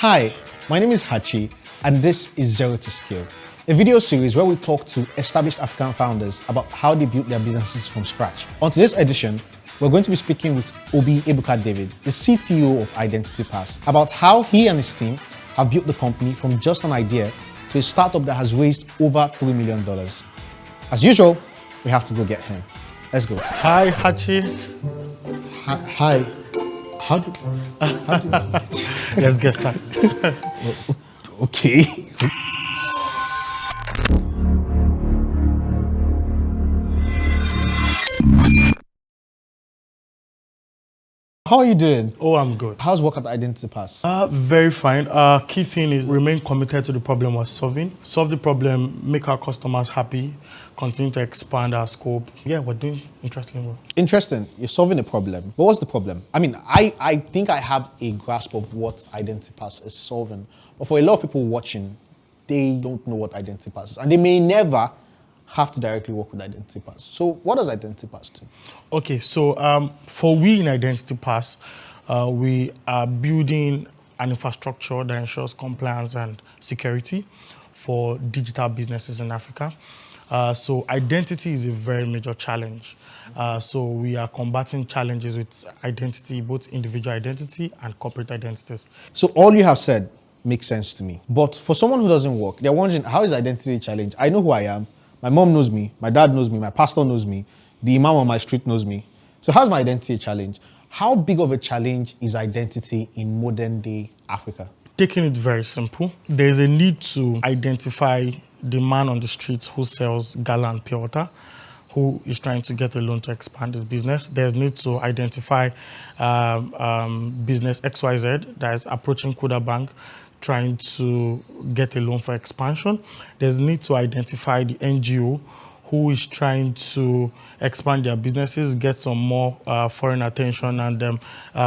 Hi, my name is Hachi, and this is Zero to Scale, a video series where we talk to established African founders about how they built their businesses from scratch. On today's edition, we're going to be speaking with Obi Ebuka David, the CTO of Identity Pass, about how he and his team have built the company from just an idea to a startup that has raised over $3 million. As usual, we have to go get him. Let's go. Hi, Hachi. Hi. How did Let's get started. Okay. How are you doing? Oh, I'm good. How's work at Identity Pass? Very fine. Key thing is remain committed to the problem we're solving. Solve the problem, make our customers happy, continue to expand our scope. Yeah, we're doing interesting work. Interesting. You're solving a problem. But what's the problem? I mean, I think I have a grasp of what Identity Pass is solving. But for a lot of people watching, they don't know what Identity Pass is. And they may never have to directly work with Identity Pass. So what does Identity Pass do? Okay, so for we in Identity Pass, we are building an infrastructure that ensures compliance and security for digital businesses in Africa. So identity is a very major challenge. So we are combating challenges with identity, both individual identity and corporate identities. So all you have said makes sense to me. But for someone who doesn't work, they're wondering, how is identity a challenge? I know who I am. My mom knows me. My dad knows me. My pastor knows me. The imam on my street knows me. So how's my identity a challenge? How big of a challenge is identity in modern day Africa? Taking it very simple, there's a need to identify the man on the streets who sells gala and pure water, who is trying to get a loan to expand his business. There's need to identify business XYZ that is approaching Kuda Bank, trying to get a loan for expansion. There's need to identify the NGO who is trying to expand their businesses, get some more foreign attention, and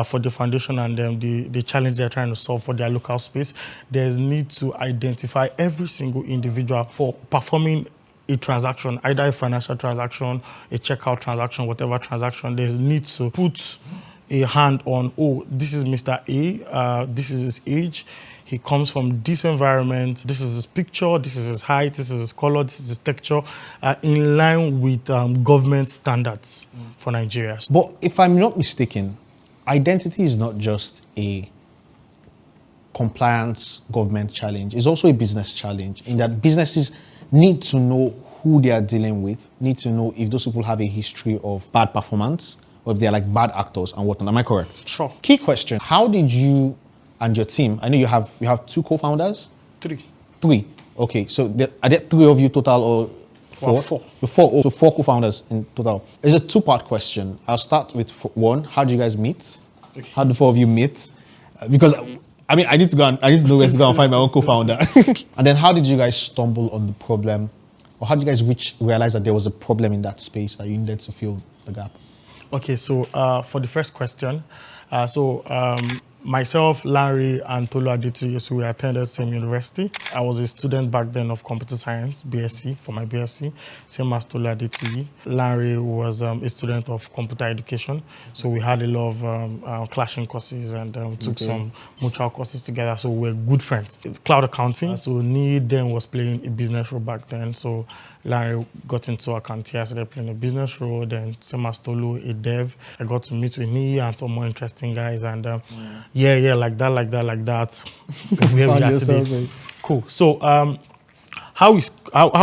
for the foundation and the challenge they're trying to solve for their local space. There's need to identify every single individual for performing a transaction, either a financial transaction, a checkout transaction, whatever transaction. There's need to put a hand on, oh, this is Mr. A, this is his age, he comes from this environment, this is his picture, this is his height, this is his color, this is his texture, in line with government standards for Nigeria. But if I'm not mistaken, identity is not just a compliance government challenge, it's also a business challenge in that businesses need to know who they are dealing with, need to know if those people have a history of bad performance, or if they're like bad actors and whatnot. Am I correct? Sure. Key question, how did you and your team, I know you have two co-founders? Three. Okay, so are there three of you total or four? Well, four. So four co-founders in total. It's a two-part question. I'll start with one. How did you guys meet? Okay. How did the four of you meet? Because I mean, I need to know where to go and find my own co-founder. And then how did you guys stumble on the problem? Or how did you guys realize that there was a problem in that space that you needed to fill the gap? Okay, so for the first question, myself, Lanre, and Tolu Adetoye, so we attended same university. I was a student back then of computer science, BSc, for my BSc, same as Tolu Adetoye. Lanre was a student of computer education, so we had a lot of clashing courses and took some mutual courses together, so we were good friends. It's cloud accounting, so Niyi then was playing a business role back then, so Lanre got into accounting, I started playing a business role, then same as Tolu, a dev. I got to meet with Niyi and some more interesting guys, and like that. Where we are today. Cool. So how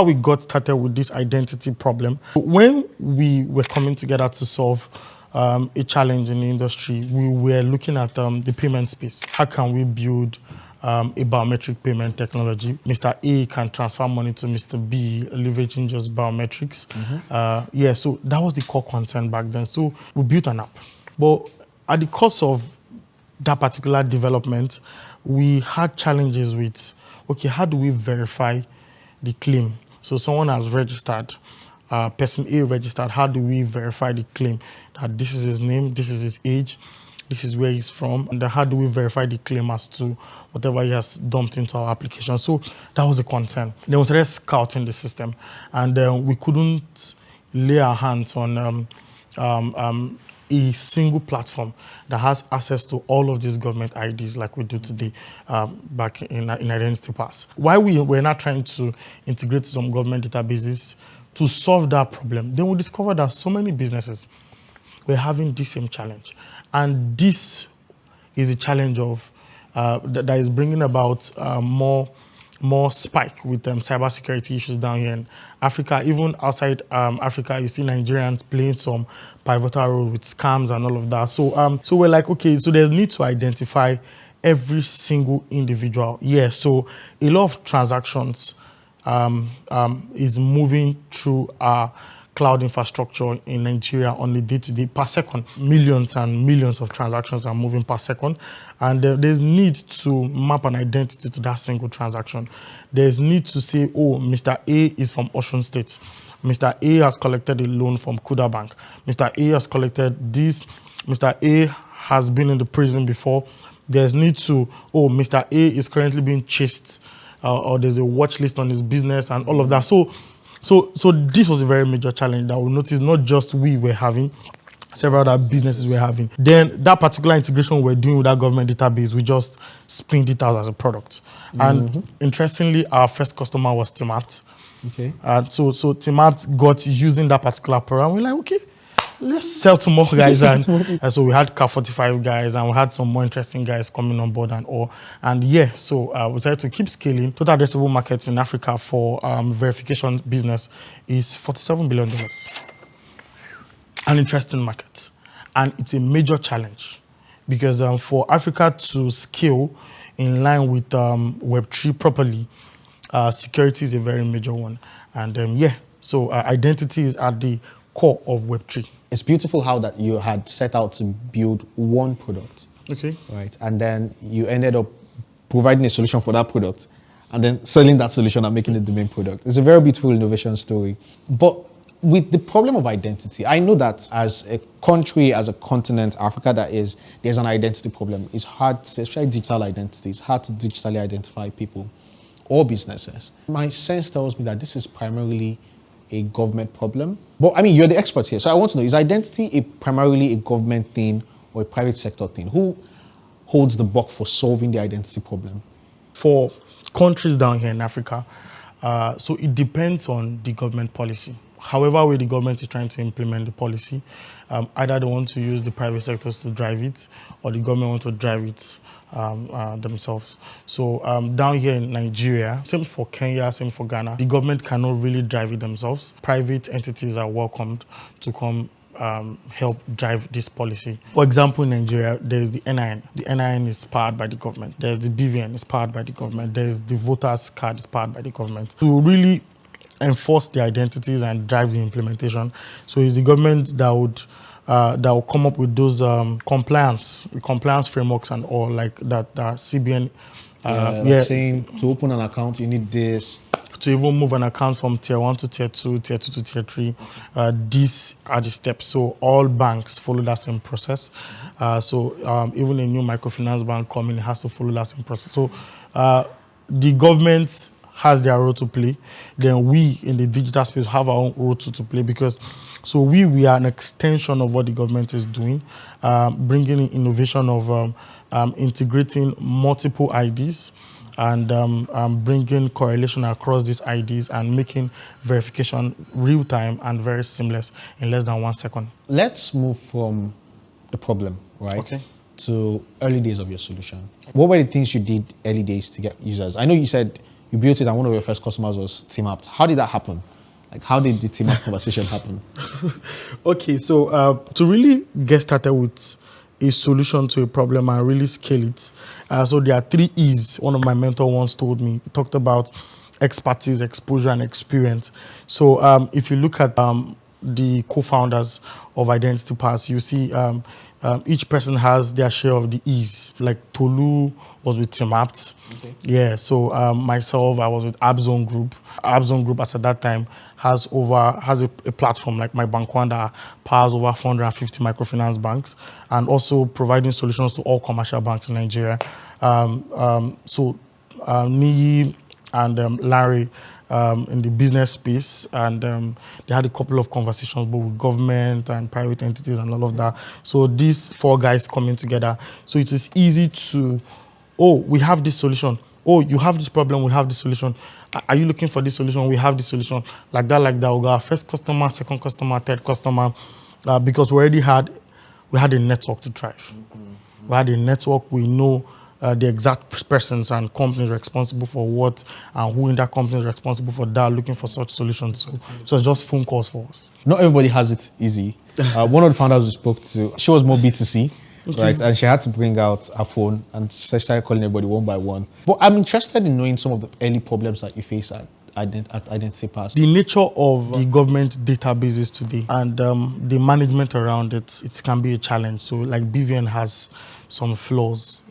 we got started with this identity problem. When we were coming together to solve a challenge in the industry, we were looking at the payment space. How can we build a biometric payment technology? Mr. A can transfer money to Mr. B, leveraging just biometrics. So that was the core concern back then. So we built an app. But at the course of that particular development, we had challenges with, okay, how do we verify the claim? So someone has registered, person A registered, how do we verify the claim that this is his name, this is his age, this is where he's from, and then how do we verify the claim as to whatever he has dumped into our application? So that was the concern. Then we started scouting the system, and we couldn't lay our hands on a single platform that has access to all of these government IDs like we do today back in Identitypass. Why we're not trying to integrate some government databases to solve that problem, then we discovered that so many businesses were having this same challenge. And this is a challenge of that is bringing about more spike with cybersecurity issues down here in Africa. Even outside Africa, you see Nigerians playing some pivotal role with scams and all of that. So we're like, okay, so there's need to identify every single individual. Yeah, so a lot of transactions is moving through our cloud infrastructure in Nigeria on a day-to-day per second. Millions and millions of transactions are moving per second. And there's need to map an identity to that single transaction. There's need to say, oh, Mr. A is from Osun State. Mr. A has collected a loan from Kuda Bank. Mr. A has collected this. Mr. A has been in the prison before. There's need to, oh, Mr. A is currently being chased, or there's a watch list on his business and all of that. So this was a very major challenge that we noticed not just we were having, several other businesses were having. Then that particular integration we're doing with that government database, we just spinned it out as a product. And interestingly, our first customer was TeamApt. Okay. So TeamApt got using that particular program. We're like, okay, let's sell to more guys. And so we had Car 45 guys and we had some more interesting guys coming on board and all. And yeah, so we decided to keep scaling. Total addressable market in Africa for verification business is $47 billion. An interesting market. And it's a major challenge because for Africa to scale in line with Web3 properly, security is a very major one. And so identity is at the core of Web3. It's beautiful how that you had set out to build one product. Okay. Right. And then you ended up providing a solution for that product and then selling that solution and making it the main product. It's a very beautiful innovation story. But with the problem of identity, I know that as a country, as a continent, Africa, there's an identity problem. It's hard, especially digital identity, it's hard to digitally identify people or businesses. My sense tells me that this is primarily a government problem. But I mean, you're the expert here. So I want to know, is identity primarily a government thing or a private sector thing? Who holds the buck for solving the identity problem? For countries down here in Africa, so it depends on the government policy. However way the government is trying to implement the policy, either they want to use the private sectors to drive it or the government want to drive it themselves. So down here in Nigeria, same for Kenya, same for Ghana, the government cannot really drive it themselves. Private entities are welcomed to come help drive this policy. For example, in Nigeria, there's the NIN. The NIN is powered by the government. There's the BVN, it's powered by the government. There's the voters card, is powered by the government. To really enforce the identities and drive the implementation. So it's the government that will come up with those compliance frameworks and all, like that CBN. Like saying to open an account, you need this. To even move an account from tier 1 to tier 2, tier 2 to tier 3, these are the steps. So all banks follow that same process. So even a new microfinance bank coming has to follow that same process. So the government has their role to play. Then we in the digital space have our own role to play, because so we are an extension of what the government is doing, bringing in innovation of integrating multiple IDs and bringing correlation across these IDs and making verification real time and very seamless in less than 1 second. Let's move from the problem, right? Okay. To early days of your solution. What were the things you did early days to get users? I know you said you built it and one of your first customers was TeamApt. How did that happen? Like, how did the TeamApt conversation happen? Okay, so to really get started with a solution to a problem and really scale it, so there are 3 E's. One of my mentors once told me. He talked about expertise, exposure, and experience. So if you look at the co-founders of Identitypass, you see each person has their share of the E's. Like Tolu was with TeamApt. Okay. Yeah, so myself, I was with Abzone Group. Abzone Group, as at that time, has a platform like My Bank One that powers over 450 microfinance banks and also providing solutions to all commercial banks in Nigeria. So Niyi and Lanre in the business space, and they had a couple of conversations both with government and private entities and all of that. So these 4 guys coming together, so it is easy to, oh, we have this solution. Oh, you have this problem, we have this solution. Are you looking for this solution? We have this solution. Like that. We got our first customer, second customer, third customer, because we had a network to drive. We had a network. We know the exact persons and companies responsible for what, and who in that company is responsible for that, looking for such solutions. So it was just phone calls for us. Not everybody has it easy. One of the founders we spoke to, she was more B2C, right? And she had to bring out her phone and she started calling everybody one by one. But I'm interested in knowing some of the early problems that you face at Identitypass. The nature of the government databases today and the management around it, it can be a challenge. So like BVN has some flaws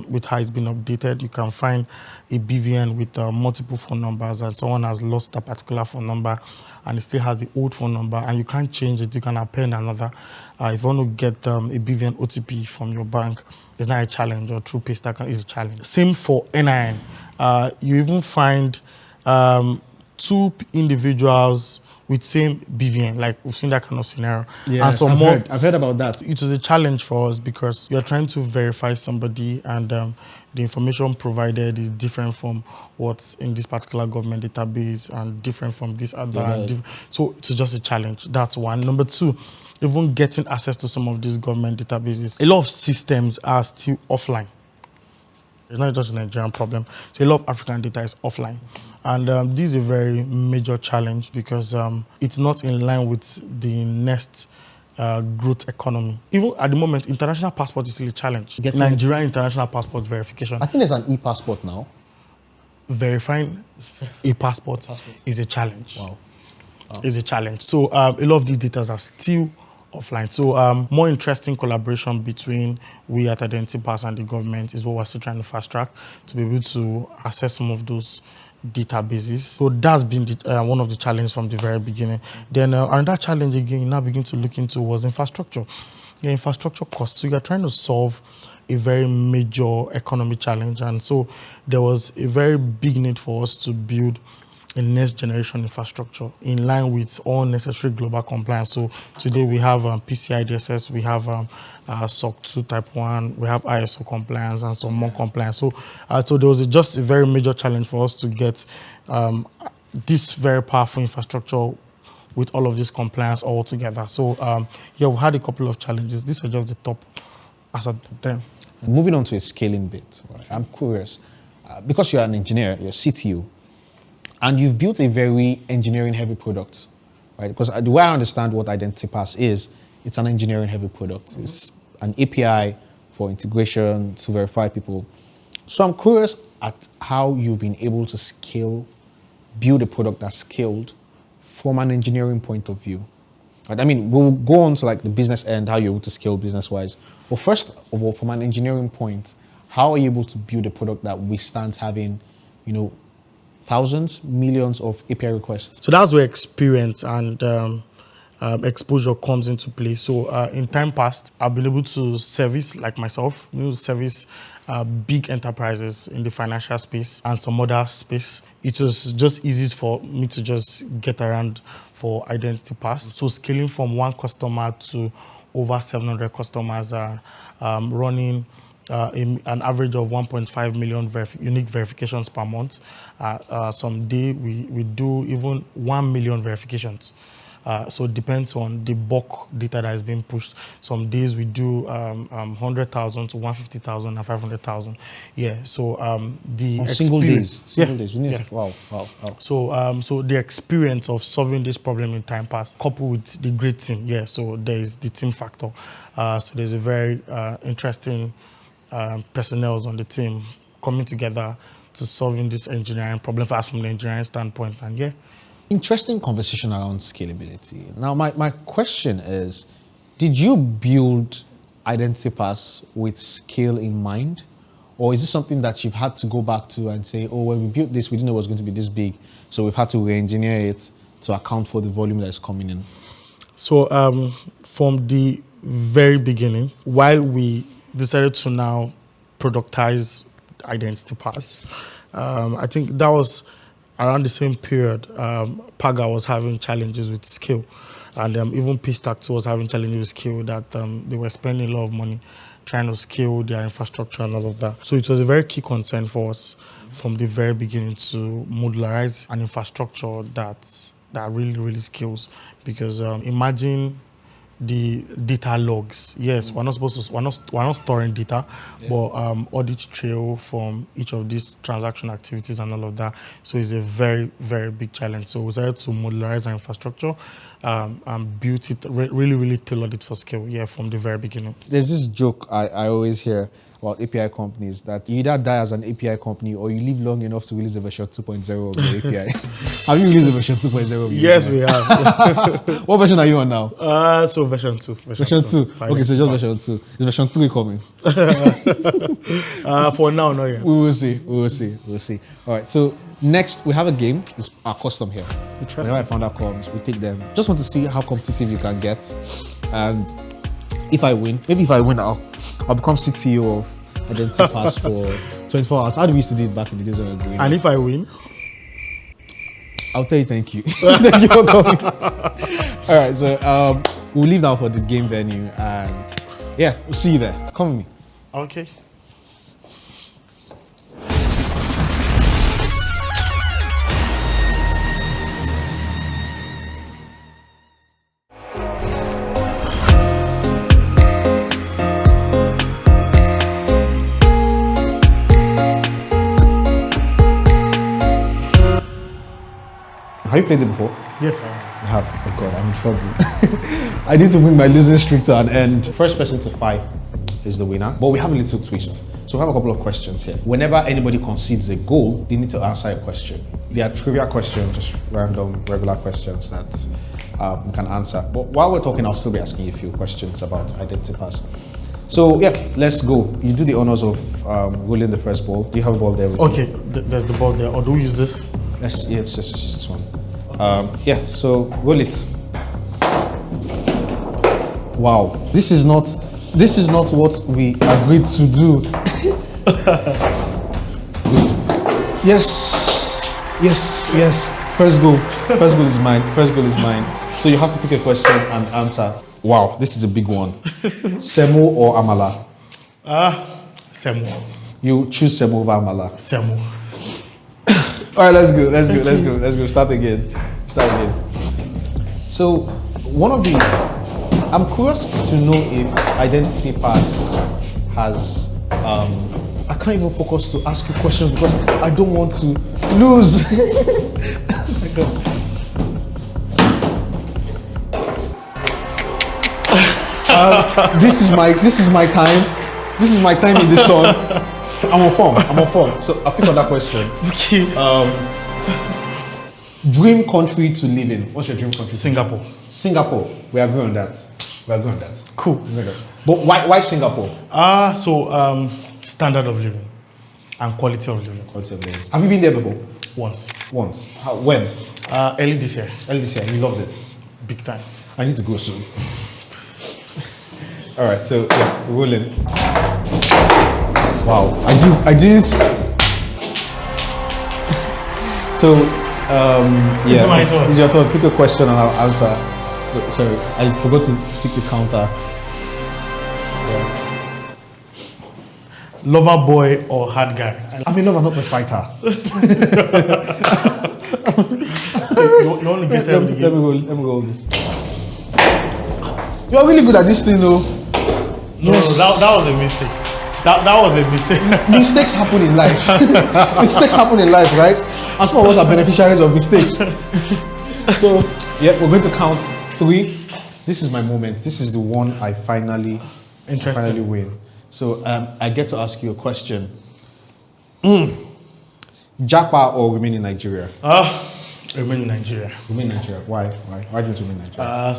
with how it's been updated. You can find a BVN with multiple phone numbers and someone has lost a particular phone number and it still has the old phone number and you can't change it. You can append another. If you want to get a BVN OTP from your bank, it's not a challenge, or through Paystack is a challenge. Same for NIN. You even find 2 individuals with same BVN, like we've seen that kind of scenario. Yes, and I've heard about that. It was a challenge for us because you're trying to verify somebody and the information provided is different from what's in this particular government database and different from this other. Yeah. So it's just a challenge. That's one. Number 2, even getting access to some of these government databases. A lot of systems are still offline. It's not just a Nigerian problem. So a lot of African data is offline. And this is a very major challenge because it's not in line with the next growth economy. Even at the moment, international passport is still a challenge. Nigerian international passport verification. I think there's an e-passport now. Verifying a passport is a challenge. Wow. Is a challenge. So a lot of these data are still offline. So more interesting collaboration between we at Identitypass and the government is what we're still trying to fast track to be able to access some of those databases. So that's been one of the challenges from the very beginning. Then another challenge again you now begin to look into was infrastructure. Yeah, infrastructure costs. So you're trying to solve a very major economic challenge. And so there was a very big need for us to build a next generation infrastructure in line with all necessary global compliance. So today we have PCI DSS, we have SOC 2 Type 1, we have ISO compliance and some more compliance. So there was just a very major challenge for us to get this very powerful infrastructure with all of this compliance all together. So yeah, we had a couple of challenges. These are just the top as at them. Moving on to a scaling bit, right? I'm curious, because you're an engineer, you're CTO, and you've built a very engineering-heavy product, right? Because the way I understand what Identitypass is, it's an engineering-heavy product. Mm-hmm. It's an API for integration to verify people. So I'm curious at how you've been able to build a product that's scaled from an engineering point of view. Right? I mean, we'll go on to like the business end, how you're able to scale business-wise. But first of all, from an engineering point, how are you able to build a product that withstands having, thousands, millions of API requests? So that's where experience and exposure comes into play. So in time past, I've been able to service, like myself, service big enterprises in the financial space and some other space. It was just easy for me to just get around for Identitypass. So scaling from 1 customer to over 700 customers, running an average of 1.5 million unique verifications per month. Some day we do even 1 million verifications. So it depends on the bulk data that is being pushed. Some days we do 100,000 to 150,000 and 500,000. Yeah. So the on experience. single days. Yeah. Wow. So the experience of solving this problem in time past, coupled with the great team. Yeah. So there is the team factor. So there's a very interesting personnel on the team coming together to solving this engineering problem fast from the engineering standpoint. And yeah. Interesting conversation around scalability. Now, my question is, did you build Identitypass with scale in mind? Or is this something that you've had to go back to and say, oh, when we built this, we didn't know it was going to be this big, so we've had to re-engineer it to account for the volume that's coming in? So from the very beginning, while we decided to now productize Identitypass, I think that was around the same period, Paga was having challenges with skill, and even Pstack was having challenges with skill that they were spending a lot of money trying to scale their infrastructure and all of that. So it was a very key concern for us from the very beginning to modularize an infrastructure that really scales. Because imagine the data logs. Yes, we're not storing data, but audit trail from each of these transaction activities and all of that. So it's a very big challenge. So we decided to modularize our infrastructure and built it, really tailored it for scale. Yeah, from the very beginning. There's this joke I always hear about API companies that you either die as an API company or you live long enough to release a version 2.0 of your API. Have you released a version 2.0 of your Yes, API? we have. What version are you on now? So version 2. Version 2. Okay, so just version 2. Is version 3 coming? For now, not yet. We will see. All right, so next we have a game. It's our custom here. Whenever I found out comes, we take them. Just want to see how competitive you can get. And if I win, I'll become CTO of Identity Pass for 24 hours. How do we used to do it back in the days when we were doing And it? if I win, I'll tell you thank you. Thank you for coming. All right, so we'll leave now for the game venue, and yeah, we'll see you there. Come with me. okay. Have you played it before? Yes, I have. Oh God, I'm in trouble. I need to bring my losing streak to an end. First person to 5 is the winner, but we have a little twist. So we have a couple of questions here. Whenever anybody concedes a goal, they need to answer a question. They are trivia questions, just random, regular questions that we can answer. But while we're talking, I'll still be asking you a few questions about Identitypass. So yeah, let's go. You do the honors of rolling the first ball. Do you have a ball there with you? Okay, there's the ball there. Or do we use this? Let's just use this one. Yeah, so roll it. Wow, this is not what we agreed to do. Yes. First goal is mine. So you have to pick a question and answer. Wow, this is a big one. Semo or amala? Semo. You choose semo over amala. Semo. All right, let's go. Start again. So, I'm curious to know if Identitypass has, I can't even focus to ask you questions because I don't want to lose. Oh my God. This is my time. This is my time in the sun. I'm on form. So I'll pick on that question. Okay. Dream country to live in. What's your dream country? Singapore. Singapore. We agree on that. Cool. But why Singapore? Standard of living and quality of living. Have you been there before? Once. How, when? Early this year. You loved it? Big time. I need to go soon. All right, so yeah, rolling. Wow, I did. So, yeah, it's your turn. Pick a question and I'll answer. So, sorry, I forgot to tick the counter. Yeah. Lover boy or hard guy? I'm a lover, not a fighter. You only get Let me go this. You are really good at this thing, though. Yes. No, that was a mistake. That was a mistake. Mistakes happen in life. Right? And some of us are beneficiaries of mistakes. So, yeah, we're going to count 3. This is my moment. This is the one I finally win. So, I get to ask you a question. Japa or remain in Nigeria? Remain in Nigeria. Remain in Nigeria. Why? Why do you remain in Nigeria?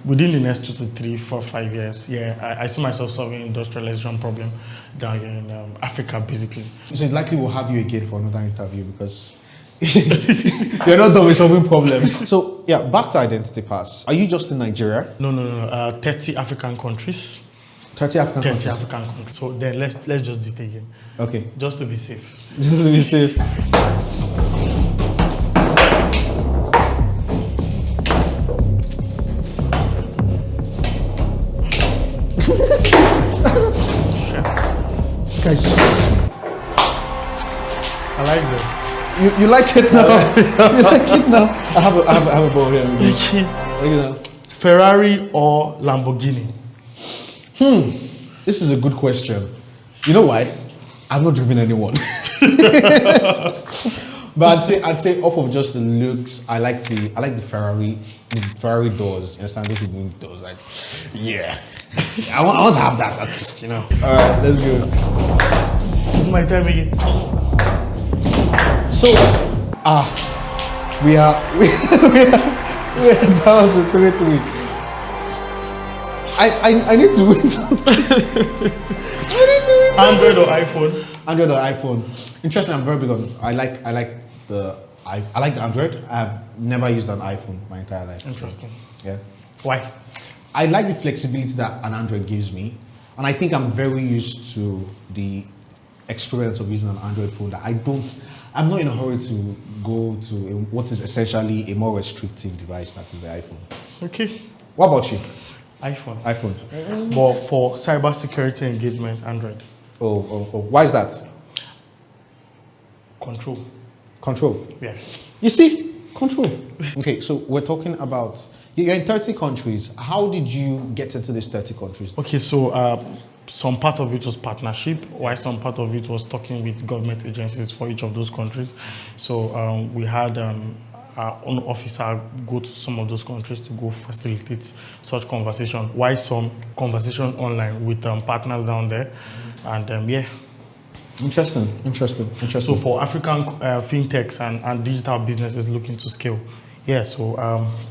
Within the next 2 to 3, 4, 5 years, I see myself solving industrialization problem down here in Africa, basically. So it likely will have you again for another interview because you're not done with solving problems. So yeah, back to Identitypass. Are you just in Nigeria? No. 30 African countries. 30 African 30 countries. African countries. So then let's just do it again. Okay. Just to be safe. Just to be safe. This guy's. I like this. You like it now? You like it now? I have a ball here. Look at that. Ferrari or Lamborghini? This is a good question. You know why? I've not driven anyone. But I'd say off of just the looks, I like the Ferrari doors. You understand those window doors? Like, yeah. I want to have that at least, you know. All right, let's go. My time again. So, we are down to 3-3. I need to win something. I need to win something. Android or iPhone? Android or iPhone? Interesting. I'm very big on. I like the Android. I've never used an iPhone my entire life. Interesting. Yeah. Why? I like the flexibility that an Android gives me, and I think I'm very used to the experience of using an Android phone. That I'm not in a hurry to go to what is essentially a more restrictive device, that is the iPhone. Okay. What about you? iPhone. iPhone. But for cybersecurity engagement, Android. Oh. Why is that? Control. Yeah. Yeah. You see, control. Okay, so we're talking about, you're in 30 countries. How did you get into these 30 countries? Okay, so some part of it was partnership, while some part of it was talking with government agencies for each of those countries. So we had our own officer go to some of those countries to go facilitate such conversation, while some conversation online with partners down there. And yeah. Interesting. So for African fintechs and digital businesses looking to scale, yeah, so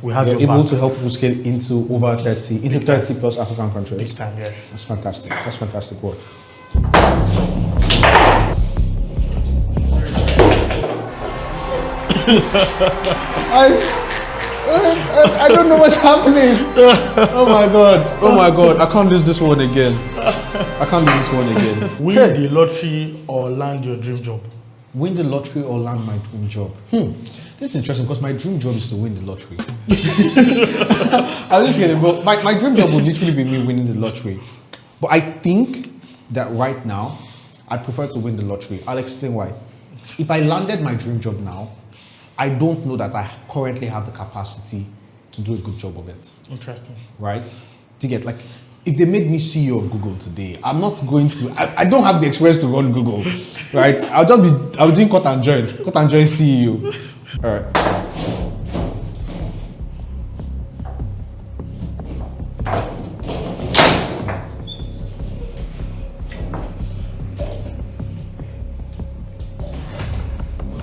we have You're able to help people scale into 30 plus African countries. Big time, yeah. That's fantastic. That's fantastic work. I don't know what's happening. Oh my god. I can't lose this one again. Win the lottery or land your dream job? Win the lottery or land my dream job? This is interesting because my dream job is to win the lottery. I was just kidding, but my dream job would literally be me winning the lottery. But I think that right now, I'd prefer to win the lottery. I'll explain why. If I landed my dream job now, I don't know that I currently have the capacity to do a good job of it. Interesting. Right? To get like, if they made me CEO of Google today, I'm not going to, I don't have the experience to run Google, right? I'll be doing cut and join CEO. All right.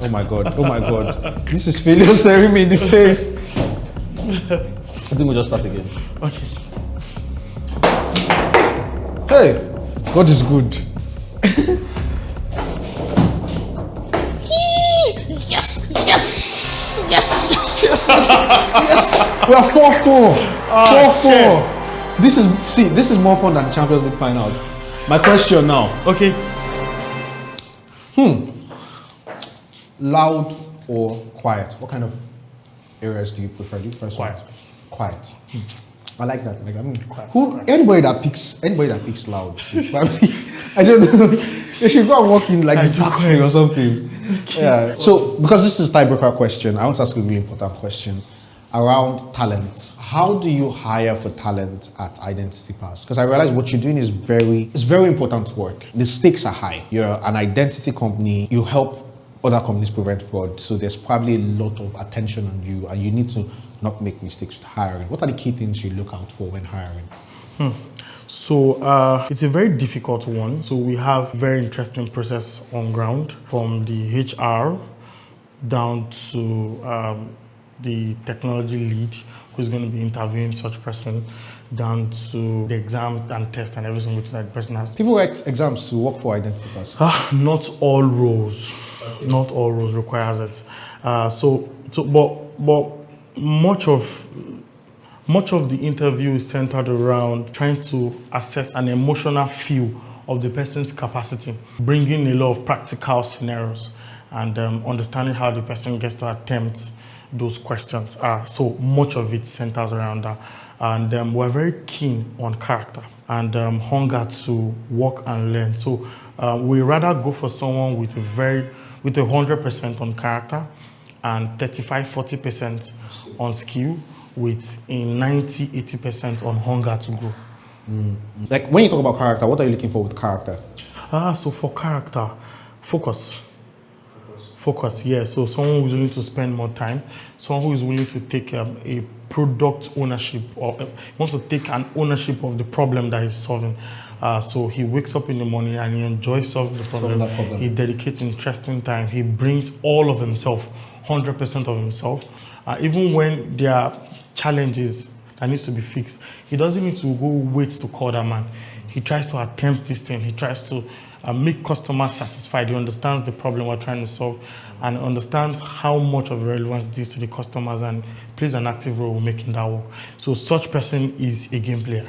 Oh my God. This is failure staring me in the face. I think we'll just start again. Okay. Hey, God is good. Yes. We are 4-4. 4-4. This is more fun than the Champions League finals. My question now. Okay. Loud or quiet? What kind of areas do you prefer? Do you prefer quiet. I like that. Like, I mean, quiet. Anybody that picks loud, I don't know. They should go and walk in like the factory or something. Yeah. So, because this is a tiebreaker question, I want to ask you a really important question around talent. How do you hire for talent at Identitypass? Because I realize what you're doing is very important work. The stakes are high. You're an identity company. You help other companies prevent fraud. So there's probably a lot of attention on you, and you need to not make mistakes with hiring. What are the key things you look out for when hiring? So it's a very difficult one. So we have very interesting process on ground, from the HR down to the technology lead who's going to be interviewing such person, down to the exam and test and everything which that person has. People write exams to work for Identitypass. Not all roles. Okay. Not all roles requires it. But much of Much of the interview is centered around trying to assess an emotional feel of the person's capacity, bringing a lot of practical scenarios and understanding how the person gets to attempt those questions. So much of it centers around that. And we're very keen on character and hunger to work and learn. So we rather go for someone with 100% on character and 35-40% on skill, with a 90-80% on hunger to grow. Like when you talk about character, what are you looking for with character? So for character, focus. Yeah. So someone who's willing to spend more time, someone who is willing to take a product ownership, or wants to take an ownership of the problem that he's solving. So he wakes up in the morning and he enjoys solving the problem. He dedicates interesting time. He brings all of himself, 100% of himself. Even when there are challenges that needs to be fixed, he doesn't need to go wait to call that man. He tries to attempt this thing. He tries to make customers satisfied. He understands the problem we're trying to solve and understands how much of relevance it is to the customers and plays an active role in making that work. So such person is a game player.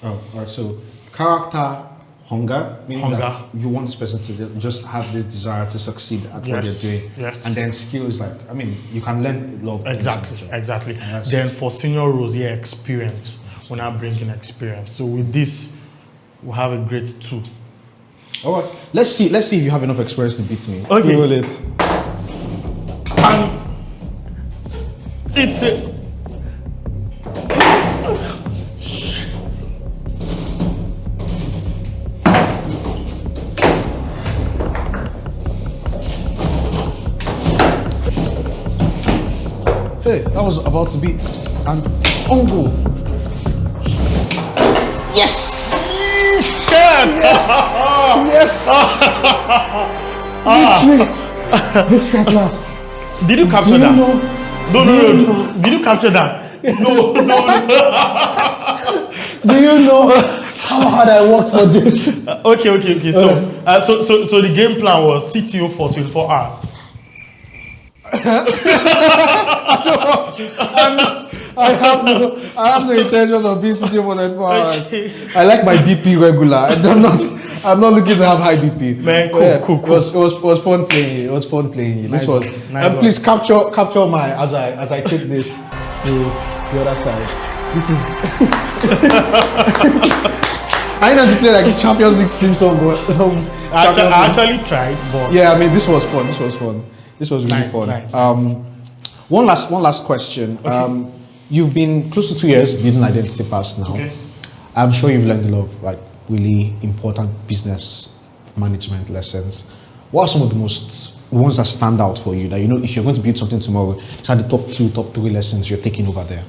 Oh, all right. So character, hunger, meaning that you want this person to just have this desire to succeed at what they're doing. Yes. And then skill is like, I mean, you can learn a lot of Exactly. Then for senior roles, experience. We're now bringing experience. So with this, we have a great 2. All right. Let's see if you have enough experience to beat me. Okay. Roll it. And it's a... Hey, that was about to be an own goal. Yes! Yes! Victory at last. Did you capture that? No. Did you capture that? No. Do you know how hard I worked for this? Okay. So the game plan was CTO for 24 hours. I have no intention of being CTO for 24 hours. I like my BP regular. I'm not looking to have high BP. Man, cool. It was fun playing you. Nice. Please capture my as I take this to the other side. This is I need to play like Champions League team song. I actually tried, but yeah, I mean this was fun. This was really fun. Nice. One last question. Okay. You've been close to 2 years building Identitypass now. Okay. I'm sure you've learned a lot of like really important business management lessons. What are some of the ones that stand out for you that you know if you're going to build something tomorrow, it's at the top 2, top 3 lessons you're taking over there?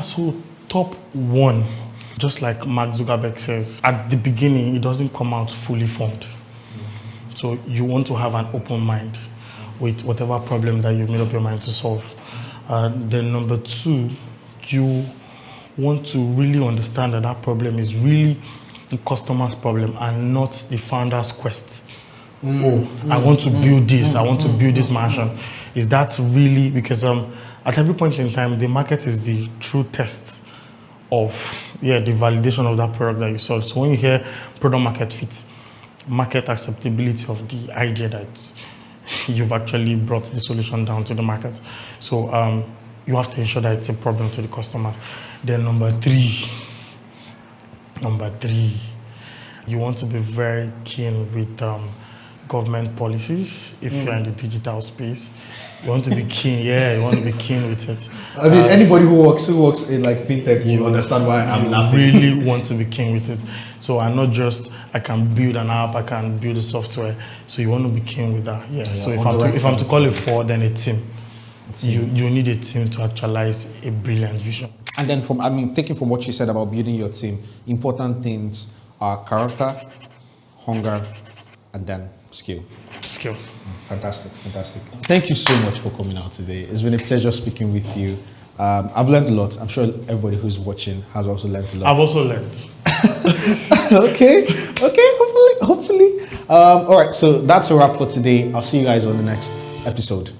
So top 1, just like Mark Zuckerberg says, at the beginning it doesn't come out fully formed. So you want to have an open mind with whatever problem that you made up your mind to solve. Then number 2, you want to really understand that problem is really the customer's problem and not the founder's quest. I want to build this, I want to build this mansion. Is that really, because at every point in time, the market is the true test of the validation of that product that you sold. So when you hear product market fit, market acceptability of the idea that you've actually brought the solution down to the market. So you have to ensure that it's a problem to the customer. Then number 3, you want to be very keen with government policies. If you're in the digital space, you want to be keen. You want to be keen with it. I mean, anybody who works in like fintech will understand why I'm laughing. You really want to be keen with it. So I'm not just I can build an app, I can build a software. So you want to be keen with that. So if I'm to call it 4, then a team. You need a team to actualize a brilliant vision. And then taking from what you said about building your team, important things are character, hunger, and then skill. Fantastic. Thank you so much for coming out today. It's been a pleasure speaking with you. I've learned a lot. I'm sure everybody who's watching has also learned a lot. I've also learned. Okay, hopefully. All right, so that's a wrap for today. I'll see you guys on the next episode.